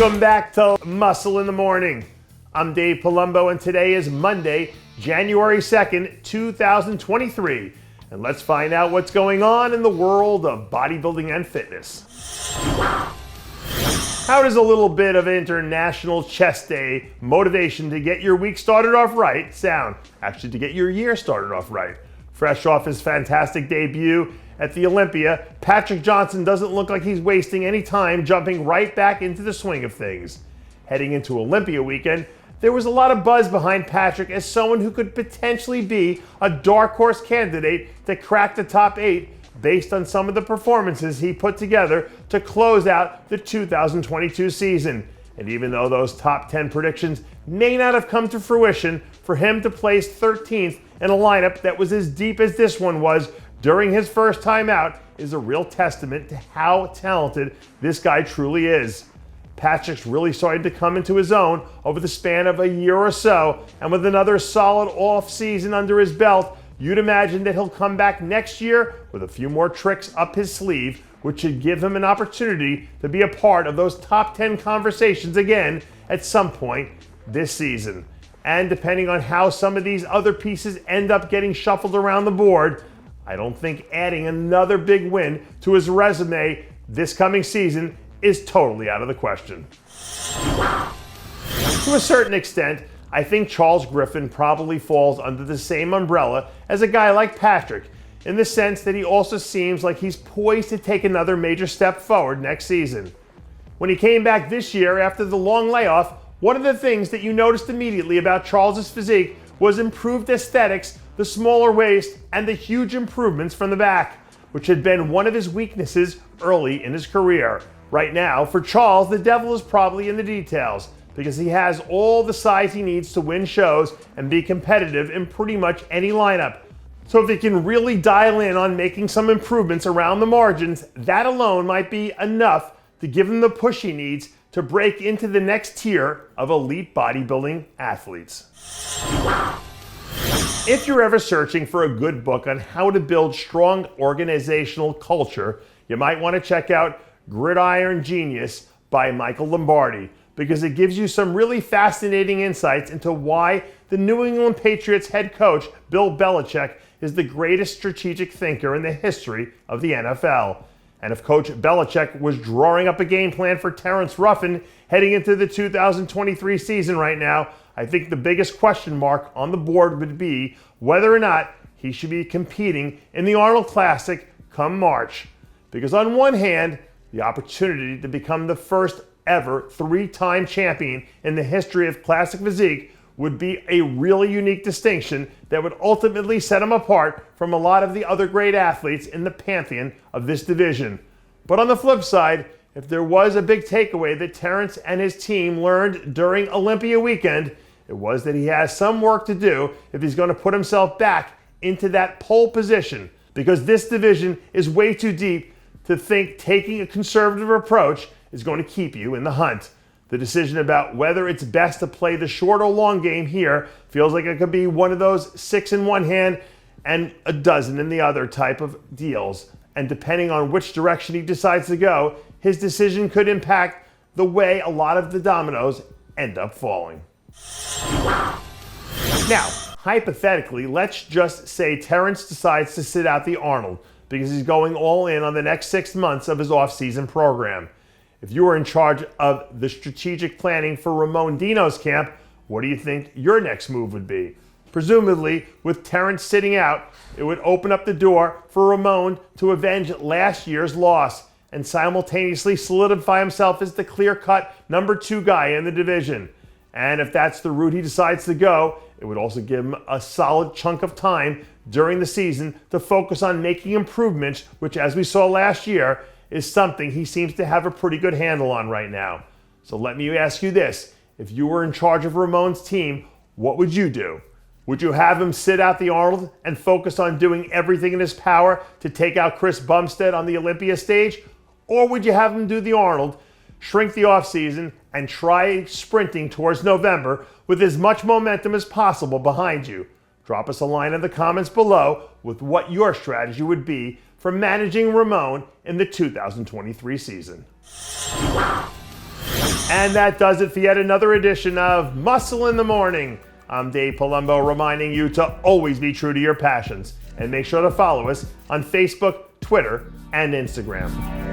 Welcome back to Muscle in the Morning. I'm Dave Palumbo, and today is Monday, January 2nd, 2023. And let's find out what's going on in the world of bodybuilding and fitness. How does a little bit of International Chest Day motivation to get your week started off right sound? Actually, to get your year started off right. Fresh off his fantastic debut at the Olympia, Patrick Johnson doesn't look like he's wasting any time jumping right back into the swing of things. Heading into Olympia weekend, there was a lot of buzz behind Patrick as someone who could potentially be a dark horse candidate to crack the top 8 based on some of the performances he put together to close out the 2022 season. And even though those top 10 predictions may not have come to fruition, for him to place 13th in a lineup that was as deep as this one was during his first time out is a real testament to how talented this guy truly is. Patrick's really starting to come into his own over the span of a year or so, and with another solid off season under his belt, you'd imagine that he'll come back next year with a few more tricks up his sleeve, which should give him an opportunity to be a part of those top 10 conversations again at some point this season. And depending on how some of these other pieces end up getting shuffled around the board, I don't think adding another big win to his resume this coming season is totally out of the question. To a certain extent, I think Charles Griffen probably falls under the same umbrella as a guy like Patrick, in the sense that he also seems like he's poised to take another major step forward next season. When he came back this year after the long layoff, one of the things that you noticed immediately about Charles's physique was improved aesthetics, the smaller waist, and the huge improvements from the back, which had been one of his weaknesses early in his career. Right now, for Charles, the devil is probably in the details, because he has all the size he needs to win shows and be competitive in pretty much any lineup. So if he can really dial in on making some improvements around the margins, that alone might be enough to give him the push he needs to break into the next tier of elite bodybuilding athletes. If you're ever searching for a good book on how to build strong organizational culture, you might want to check out Gridiron Genius by Michael Lombardi, because it gives you some really fascinating insights into why the New England Patriots head coach, Bill Belichick, is the greatest strategic thinker in the history of the NFL. And if Coach Belichick was drawing up a game plan for Terrence Ruffin heading into the 2023 season right now, I think the biggest question mark on the board would be whether or not he should be competing in the Arnold Classic come March. Because on one hand, the opportunity to become the first ever 3-time champion in the history of classic physique would be a really unique distinction that would ultimately set him apart from a lot of the other great athletes in the pantheon of this division. But on the flip side, if there was a big takeaway that Terrence and his team learned during Olympia weekend, it was that he has some work to do if he's going to put himself back into that pole position, because this division is way too deep to think taking a conservative approach is going to keep you in the hunt. The decision about whether it's best to play the short or long game here feels like it could be one of those 6 in one hand and a dozen in the other type of deals. And depending on which direction he decides to go, his decision could impact the way a lot of the dominoes end up falling. Now, hypothetically, let's just say Terrence decides to sit out the Arnold because he's going all in on the next 6 months of his off-season program. If you were in charge of the strategic planning for Ramon Dino's camp, what do you think your next move would be? Presumably, with Terrence sitting out, it would open up the door for Ramon to avenge last year's loss and simultaneously solidify himself as the clear-cut number 2 guy in the division. And if that's the route he decides to go, it would also give him a solid chunk of time during the season to focus on making improvements, which, as we saw last year, is something he seems to have a pretty good handle on right now. So let me ask you this. If you were in charge of Ramon's team, what would you do? Would you have him sit out the Arnold and focus on doing everything in his power to take out Chris Bumstead on the Olympia stage? Or would you have him do the Arnold, shrink the offseason, and try sprinting towards November with as much momentum as possible behind you? Drop us a line in the comments below with what your strategy would be for managing Ramon in the 2023 season. And that does it for yet another edition of Muscle in the Morning. I'm Dave Palumbo, reminding you to always be true to your passions. And make sure to follow us on Facebook, Twitter, and Instagram.